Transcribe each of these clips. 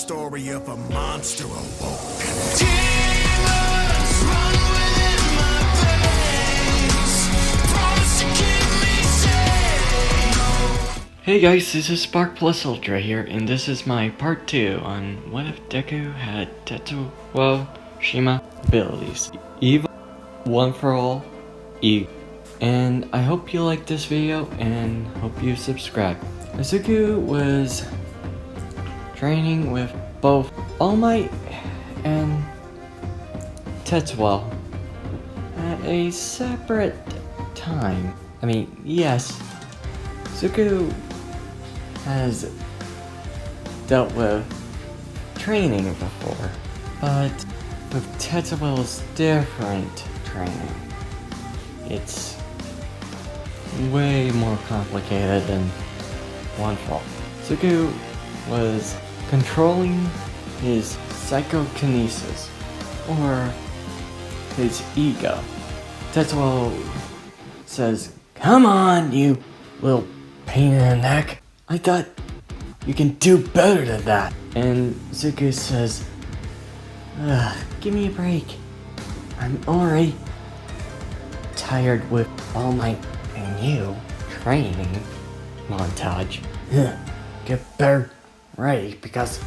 story of a monster awoke. Demons run within my veins, promise to keep me safe. Hey guys, this is Spark Plus Ultra here, and this is my part 2 on what if Deku had Tetsuo Shima abilities. Evil, one for all, evil. And I hope you like this video and hope you subscribe. Deku was training with both All Might and Tetsuo at a separate time. I mean, yes, Deku has dealt with training before, but with Tetsuo's different training, it's way more complicated than wonderful. Deku was controlling his psychokinesis, or his ego. Tetsuo says, "Come on, you little pain in the neck. I thought you can do better than that." And Deku says, "Give me a break. I'm already tired with All Might and you training montage. Get better ready, because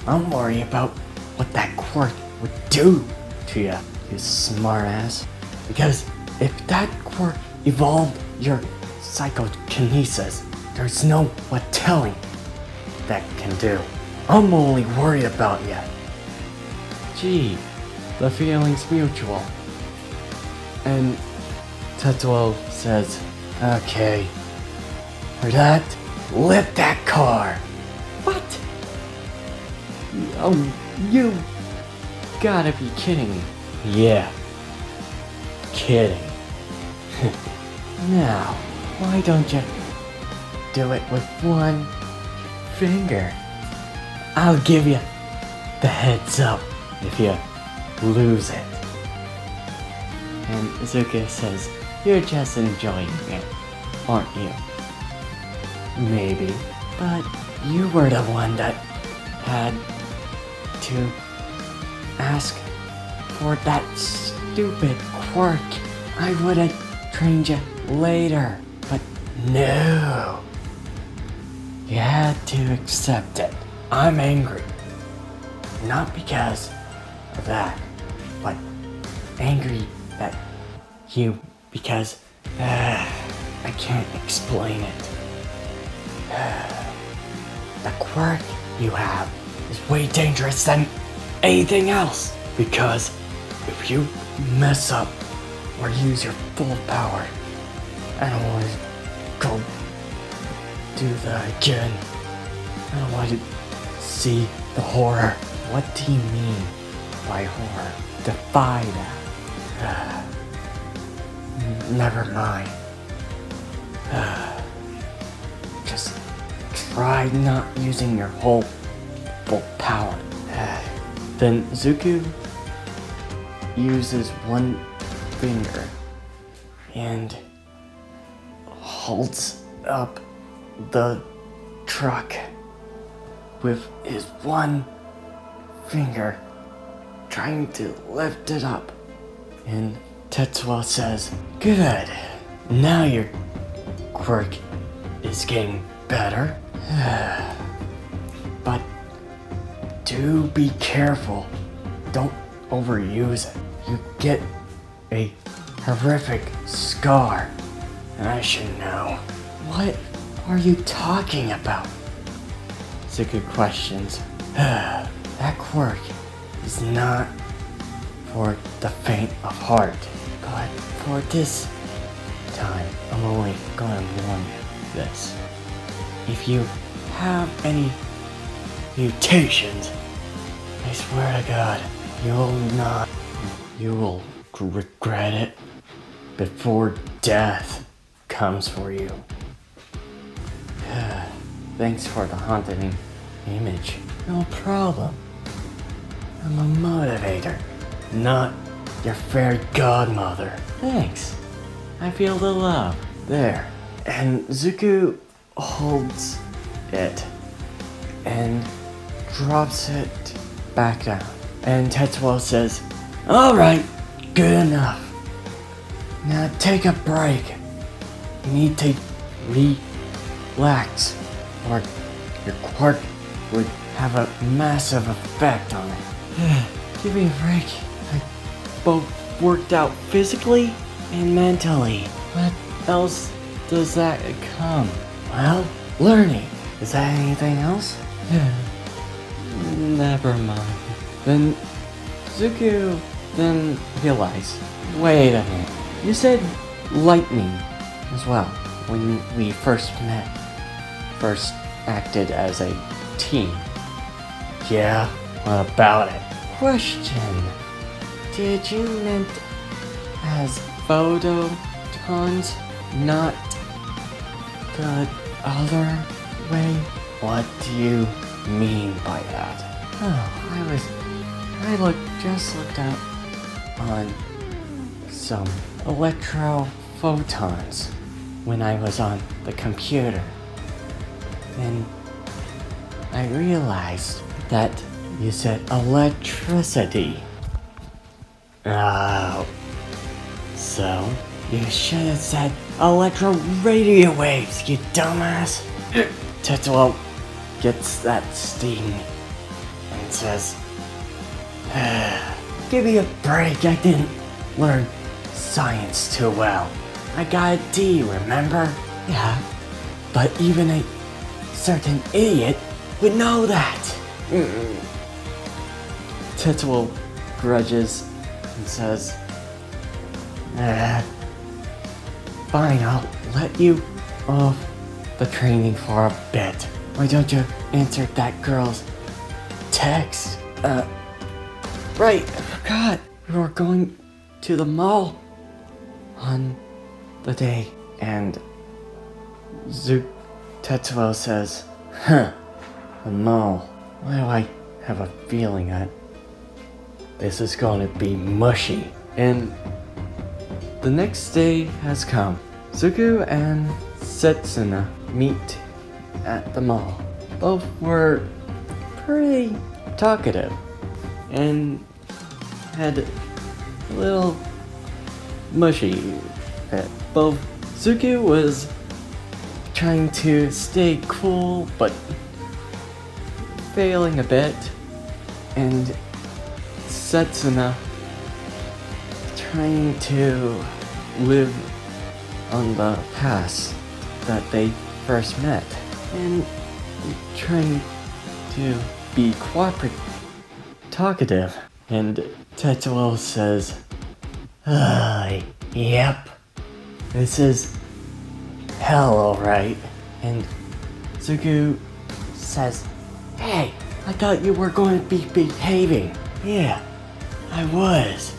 I'm worried about what that quirk would do to you, you smartass. Because if that quirk evolved your psychokinesis, there's no what telling that can do. I'm only worried about you." Gee, the feeling's mutual. And Tetsuo says, "Okay, for that, lift that car." What? Oh, you gotta be kidding me. Yeah, kidding. Now, why don't you do it with one finger? I'll give you the heads up if you lose it. And Izuka says, "You're just enjoying it, aren't you?" Maybe, but you were the one that had to ask for that stupid quirk. I would have trained you later, but no. You had to accept it. I'm angry. Not because of that, but angry at you because I can't explain it. The quirk you have is way dangerous than anything else, because if you mess up or use your full power, I don't want to go do that again. I don't want to see the horror. What do you mean by horror? Defy that. Never mind. Just try not using your whole full power. Then Deku uses one finger and holds up the truck with his one finger, trying to lift it up. And Tetsuo says, "Good, now your quirk is getting better. But do be careful. Don't overuse it. You get a horrific scar, and I should know." "What are you talking about?" Deku questions. "That quirk is not for the faint of heart, but for this time, I'm only gonna warn you this. If you have any mutations, I swear to God, you will regret it before death comes for you." Thanks for the haunting image. No problem. I'm a motivator, not your fairy godmother. Thanks. I feel the love. There. And Deku holds it and drops it back down. And Tetsuo says, "Alright, good enough. Now take a break. You need to relax, or your quirk would have a massive effect on it." Give me a break. I both worked out physically and mentally. What else does that come? Well, learning. Is that anything else? Never mind. Then Zuko then realized, wait a minute. You said lightning as well when we first met. First acted as a team. Yeah, what about it? Question. Did you meant as photons, not the other way? What do you mean by that? Oh, I just looked up on some electrophotons when I was on the computer. And I realized that you said electricity. Oh. So, you should have said electro radio waves, you dumbass. Tetsuo gets that sting and says, give me a break, I didn't learn science too well. I got a D, remember? Yeah, but even a certain idiot would know that. Tetsuo grudges and says, fine, I'll let you off the training for a bit. Why don't you answer that girl's text? Right, I forgot. We were going to the mall on the day, and Tetsuo says, the mall. Why do I have a feeling that this is going to be mushy? And the next day has come. Zuko and Setsuna meet at the mall. Both were pretty talkative and had a little mushy. Both Zuko was trying to stay cool but failing a bit, and Setsuna trying to live on the past that they first met and trying to be cooperative, talkative. And Tetsuo says, yep, this is hell, alright. And Zuko says, hey, I thought you were going to be behaving. Yeah, I was.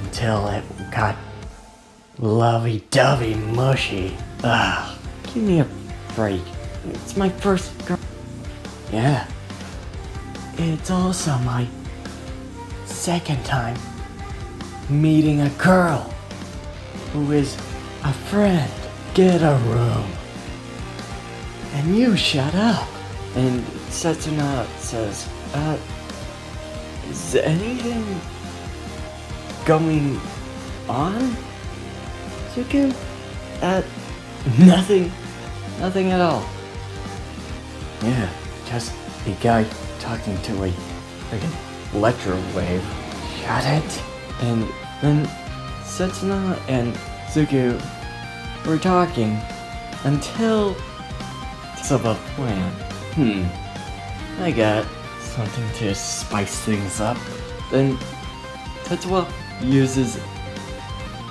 Until it got lovey-dovey mushy. Ugh, give me a break. It's my first girl. Yeah. It's also my second time meeting a girl who is a friend. Get a room. And you shut up. And Setsuna says, is anything going on? Zuko? Nothing at all. Yeah, just a guy talking to a freaking electro wave. Shut it. And then Setsuna and Zuko were talking until of a plan. I got something to spice things up. Then Tetsuo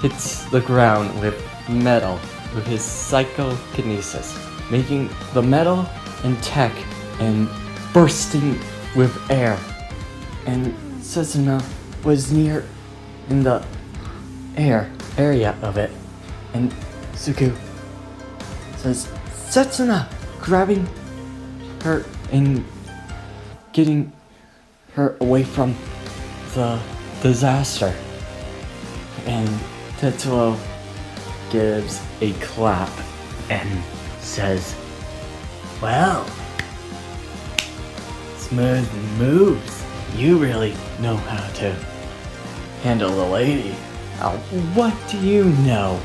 hits the ground with metal with his psychokinesis, making the metal intact and bursting with air. And Setsuna was near in the area of it. And Zuko says, Setsuna, grabbing her and getting her away from the disaster. And Tetsuo gives a clap and says, well, it's smooth moves. You really know how to handle a lady. Oh, what do you know?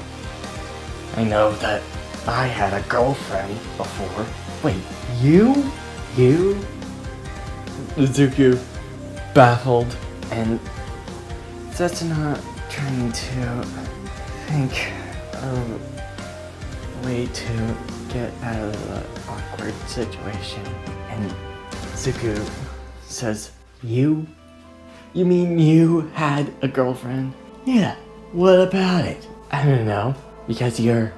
I know that I had a girlfriend before. Wait, you? You? Deku, baffled, and Setsuna trying to think of a way to get out of the awkward situation. And Zuko says, You? You mean you had a girlfriend? Yeah, what about it? I don't know, because you're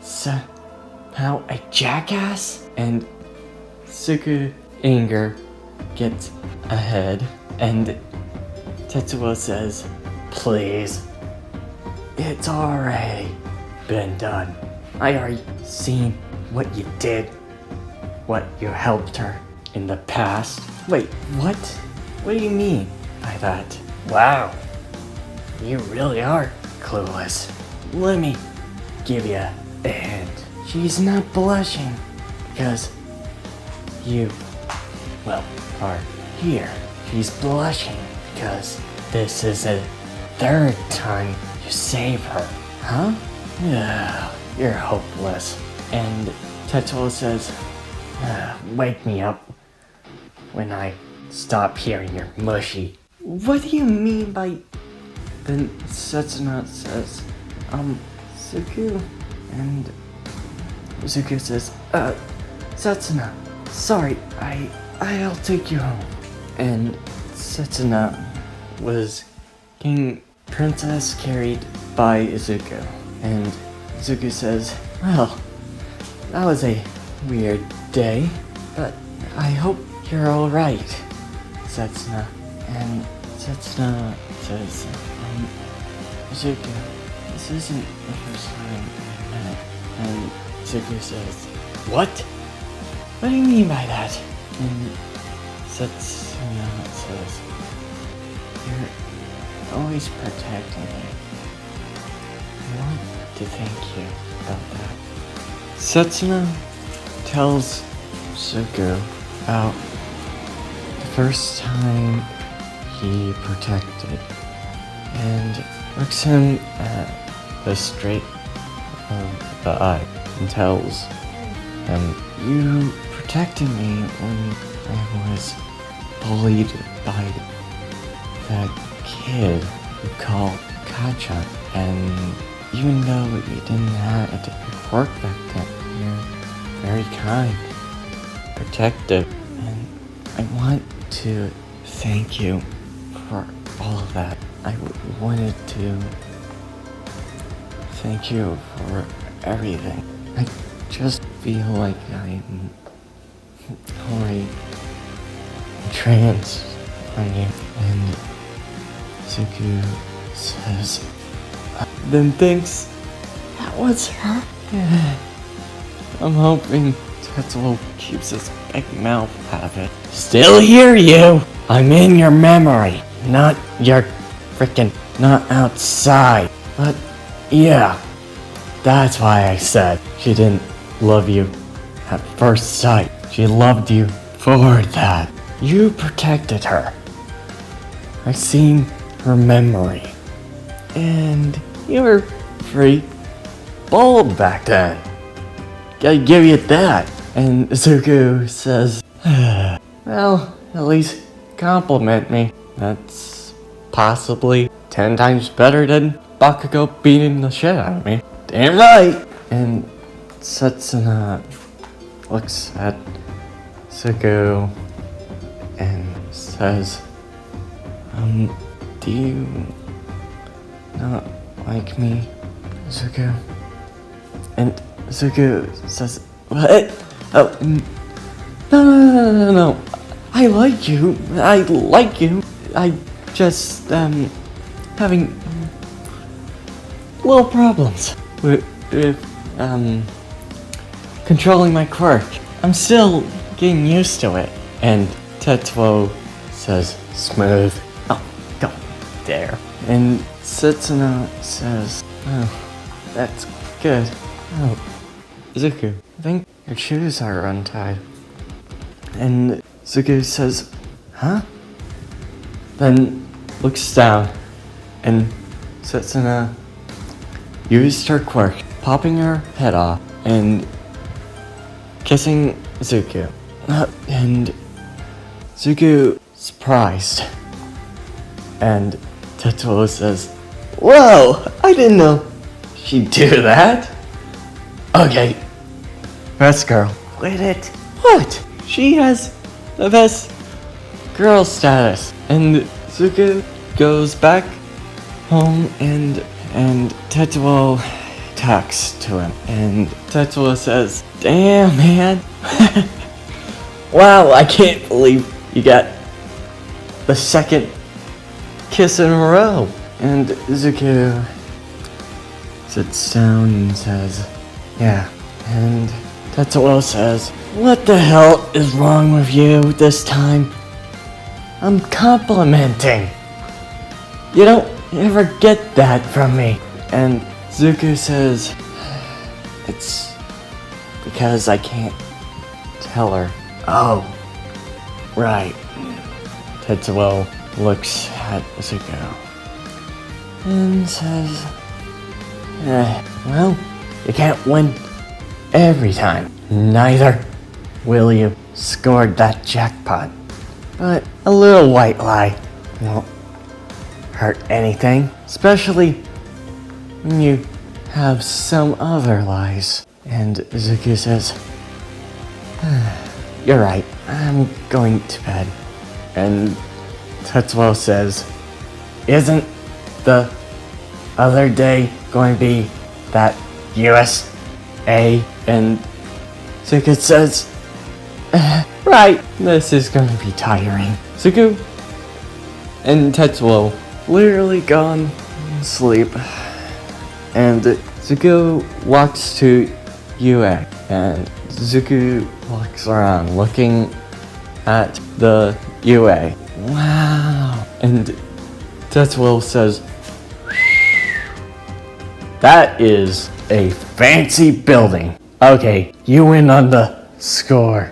somehow a jackass? And Zuko anger gets ahead, and Tetsuo says, Please, it's already been done. I already seen what you did, what you helped her in the past. Wait, what? What do you mean by that? Wow, you really are clueless. Let me give you a hint. She's not blushing because you, well, are here. She's blushing because this is the third time you save her. Huh? Yeah, you're hopeless. And Tetsuo says, Wake me up when I stop hearing your mushy. What do you mean by... Then Setsuna says, Zuko? And Zuko says, Setsuna, sorry, I'll take you home. And Setsuna was getting princess carried by Zuko. And Zuko says, Well, that was a weird day, but I hope you're alright, Setsuna. And Setsuna says, Zuko, this isn't the first time I met. And Zuko says, What? What do you mean by that? And Setsuna says, You're always protecting me. I want to thank you about that. Setsuna tells Zuko about the first time he protected and looks him at the straight of the eye and tells him, You protected me when I was bullied by that kid you called Kacha, and even though you didn't have it work back then, you're very kind, protective, and I want to thank you for all of that. I wanted to thank you for everything. I just feel like I'm already trans on you. And Zuko says, Then thanks. That was her. I'm hoping Tetsuo keeps his big mouth out of it. Still hear you! I'm in your memory, not your freaking, not outside. But yeah, that's why I said she didn't love you at first sight. She loved you for that. You protected her. I seen her memory. And you were pretty bold back then. Gotta give you that. And Zuko says, Well, at least compliment me. That's possibly 10 times better than Bakugo beating the shit out of me. Damn right! And Setsuna looks at Zuko and says, do you not like me, Zuko? And Zuko says, What? Oh, no. I like you. I just, having little problems with controlling my quirk. I'm still getting used to it. And Tetsuo says, Smooth. Oh, don't dare. And Setsuna says, Oh, that's good. Oh, Zuko, I think your shoes are untied. And Suku says, huh? Then looks down and Setsuna used her quirk, popping her head off and kissing Zuko. And Zuko surprised. And Tetsuo says, whoa, I didn't know she'd do that. Okay, best girl. Quit it. What? She has the best girl status. And Zuko goes back home and Tetsuo talks to him. And Tetsuo says, damn, man. Wow, I can't believe you got the second kiss in a row. And Zuko sits down and says, yeah. And Tetsuo says, what the hell is wrong with you this time? I'm complimenting. You don't ever get that from me. And Zuko says, it's because I can't tell her. Oh, right. Tetsuo looks at Zuko and says, well, you can't win every time. Neither will you score that jackpot. But a little white lie won't hurt anything, especially when you have some other lies. And Zuko says, you're right, I'm going to bed. And Tetsuo says, isn't the other day going to be that USA? And Zuko says, right, this is going to be tiring. Zuko and Tetsuo literally gone to sleep. And Zuko walks to UA. And Zuko walks around looking at the UA. Wow. And Tetsuo says, that is a fancy building. Okay, you win on the score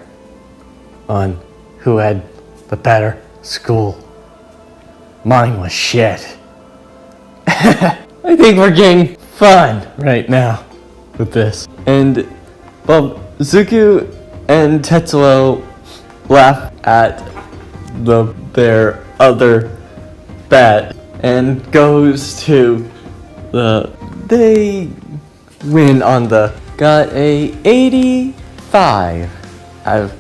on who had the better school. Mine was shit. I think we're getting fun right now with this. And well, Zuko and Tetsuo laugh at their other bet and goes to they win on got a 85 out of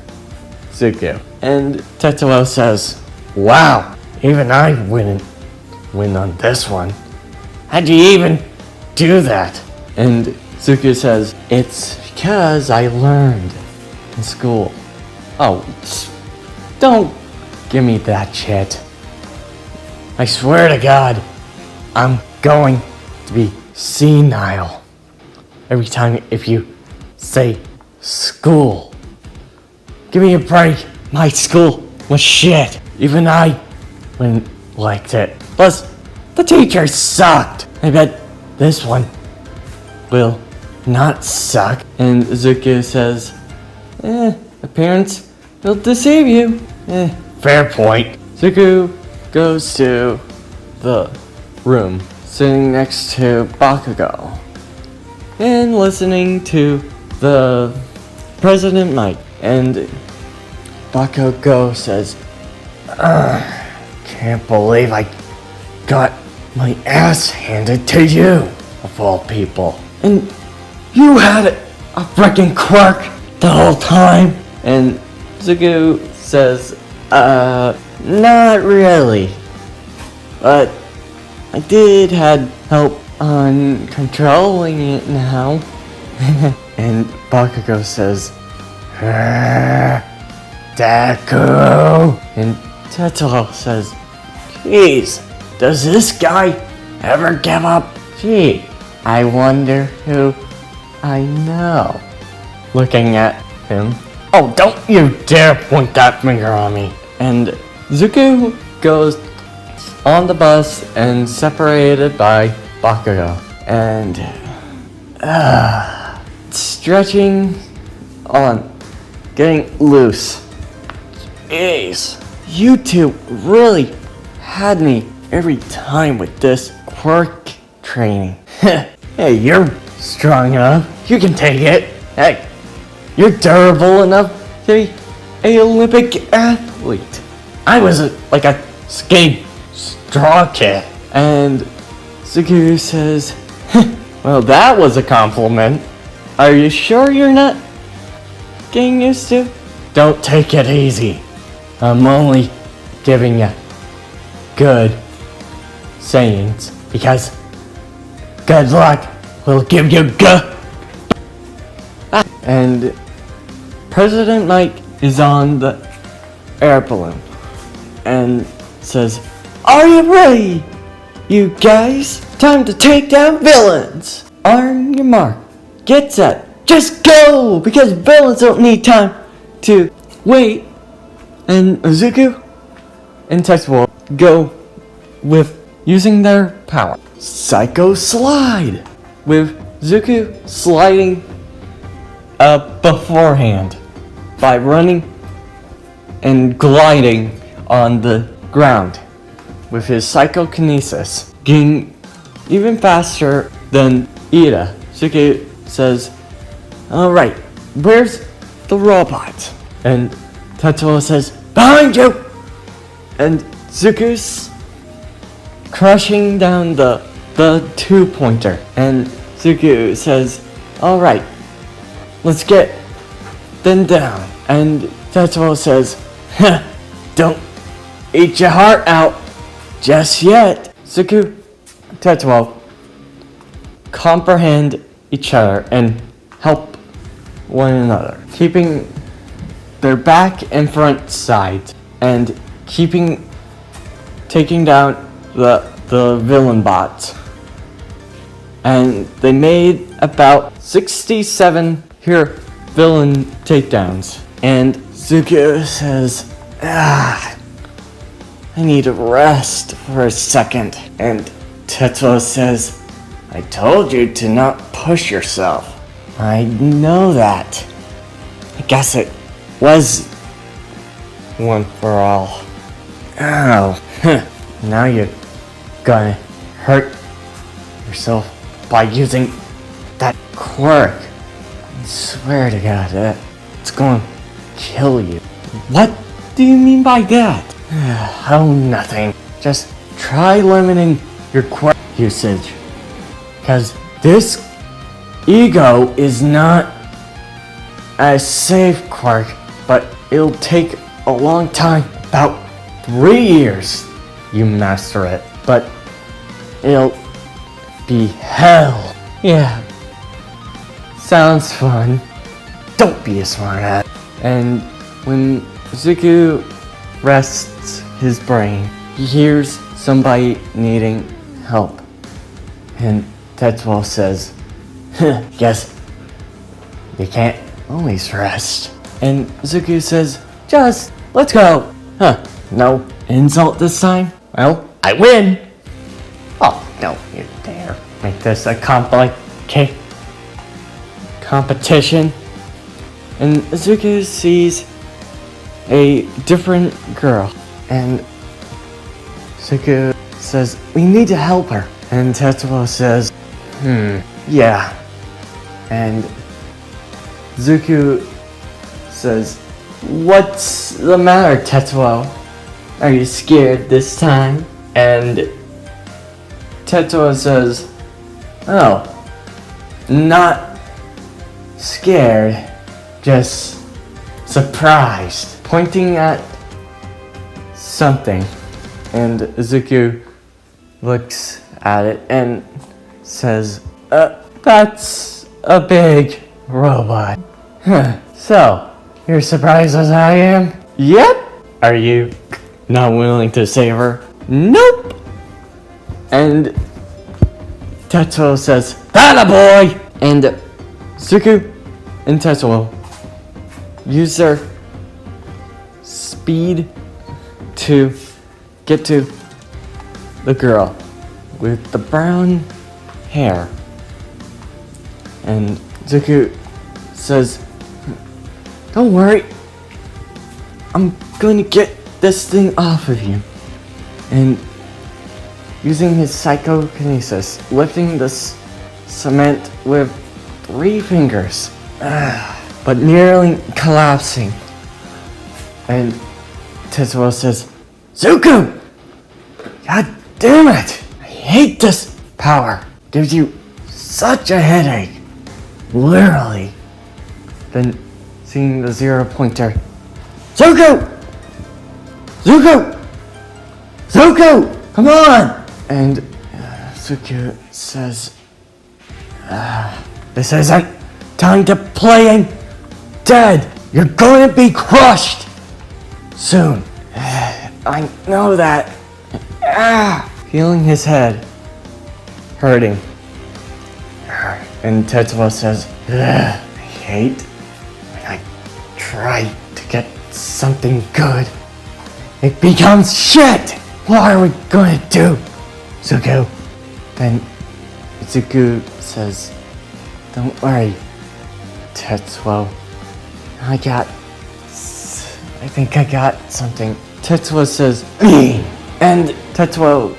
Zuko. And Tetsuo says, wow, even I wouldn't win on this one. How'd you even do that? And Zuko says, it's because I learned in school. Oh, don't give me that shit. I swear to God, I'm going to be senile every time if you say school. Give me a break. My school was shit. Even I wouldn't liked it. Plus, the teacher sucked. I bet this one will not suck. And Zuko says, appearance will deceive you. Fair point. Zuko goes to the room, sitting next to Bakugo, and listening to the President Mike. And Bakugo says, can't believe I got my ass handed to you, of all people. And you had a freaking quirk the whole time. And Zuko says, not really. But I did had help on controlling it now. And Bakugo says, Deku. And Tetsuo says, jeez, does this guy ever give up? Gee, I wonder who I know. Looking at him. Oh, don't you dare point that finger on me. And Zuko goes on the bus and separated by Bakugo. And stretching on, getting loose. Jeez, you two really had me every time with this quirk training. Hey, you're strong enough. You can take it. Hey, you're durable enough to be an Olympic athlete. I was like a skinny straw kid. And Deku says, well, that was a compliment. Are you sure you're not getting used to? Don't take it easy. I'm only giving you good sayings because good luck will give you good. And President Mike is on the air balloon and says, are you ready, you guys? Time to take down villains. On your mark, get set, just go! Because villains don't need time to wait. And Izuku and Tetsuo go with using their power. Psycho Slide! With Zuku sliding beforehand by running and gliding on the ground with his psychokinesis, getting even faster than Ida. Zuku says, alright, where's the robot? And Tetsuo says, behind you! And Zuku's crushing down the two-pointer. And Zuku says, alright, let's get them down. And Tetsuo says, don't eat your heart out just yet. Zuku and Tetsuo comprehend each other and help one another, keeping their back and front sides and taking down the villain bots. And they made about 67 here villain takedowns. And Zuko says, I need a rest for a second. And Tetsuo says, I told you to not push yourself. I know that. I guess it was one for all. Oh, now you're gonna hurt yourself by using that quirk. I swear to God, it's gonna kill you. What do you mean by that? Oh, nothing. Just try limiting your quirk usage. Because this ego is not a safe quirk, but it'll take a long time, about 3 years, you master it. But it'll be hell. Yeah. Sounds fun. Don't be a smartass. And when Zuku rests his brain, he hears somebody needing help. And Tetsuo says, guess you can't always rest. And Zuku says, just let's go. No insult this time? Well, I win. Oh, don't you dare make this a competition. And Zuko sees a different girl. And Zuko says, we need to help her. And Tetsuo says, yeah. And Zuko says, what's the matter, Tetsuo? Are you scared this time? And Tetsuo says, oh, not scared, just surprised, pointing at something. And Zuko looks at it and says, that's a big robot. So, you're surprised as I am? Yep. Are you not willing to save her? Nope. And Tetsuo says, "Atta boy!" And Zuko and Tetsuo use their speed to get to the girl with the brown hair. And Zuko says, "Don't worry, I'm going to get this thing off of you. And using his psychokinesis, lifting this cement with 3 fingers, but nearly collapsing. And Tetsuo says, Zuko! God damn it! I hate this power. Gives you such a headache. Literally. Then seeing the 0-pointer. Zuko! Zuko! Zuko! Come on! And Zuko says, this isn't time to playing dead. You're going to be crushed soon. I know that. Feeling his head hurting. And Tetsuo says, I hate when I try to get something good. It becomes shit! What are we going to do, Zuko? Then Zuko says, don't worry, Tetsuo. I think I got something. Tetsuo says, and Tetsuo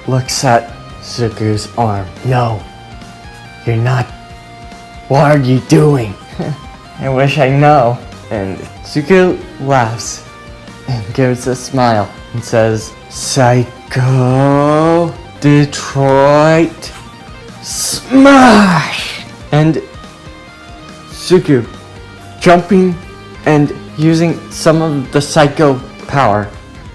looks at Zuko's arm. No, you're not. What are you doing? I wish I know. And Zuko laughs and gives a smile and says, Psycho Detroit Smash! And Zuko jumping and using some of the psycho power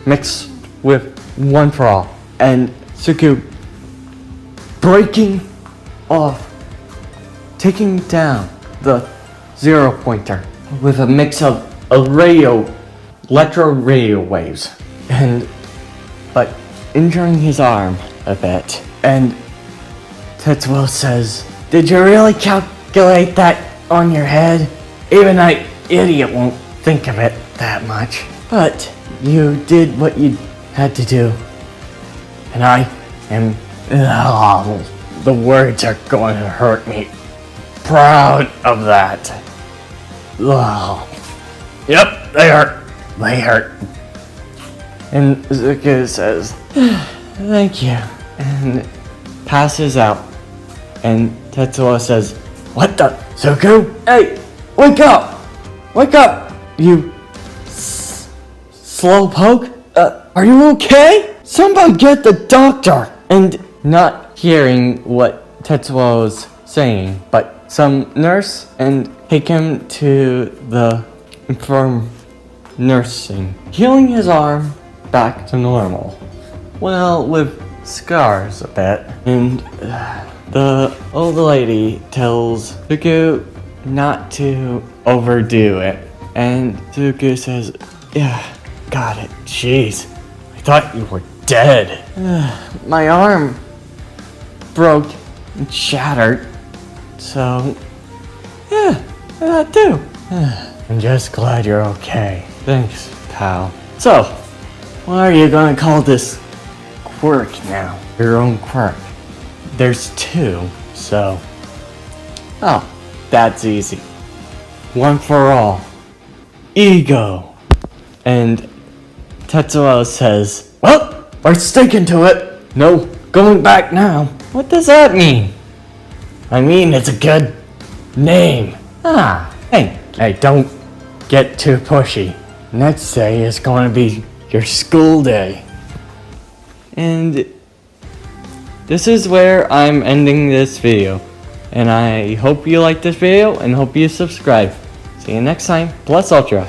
mixed with One for All. And Zuko breaking off, taking down the 0-pointer with a mix of electro radio waves, but injuring his arm a bit. And Tetsuo says, did you really calculate that on your head? Even an idiot won't think of it that much. But you did what you had to do. And I am, the words are going to hurt me. Proud of that. Yep, they hurt. They hurt. And Zuko says, thank you. And passes out. And Tetsuo says, what the? Zuko? Hey, wake up! Wake up, you slowpoke. Are you okay? Somebody get the doctor! And not hearing what Tetsuo was saying, but some nurse and take him to the infirm nursing, healing his arm back to normal. Well, with scars a bit. And the old lady tells Zuko not to overdo it. And Zuko says, yeah, got it. Jeez, I thought you were dead. My arm broke and shattered. So, yeah, that too. I'm just glad you're okay. Thanks, pal. So, what are you gonna call this quirk now? Your own quirk. There's 2, so... Oh, that's easy. One for all. Ego. And Tetsuo says, well, we're sticking to it. No going back now. What does that mean? I mean, it's a good name. Hey, don't get too pushy. Next day is going to be your school day. And this is where I'm ending this video. And I hope you like this video and hope you subscribe. See you next time. Plus Ultra.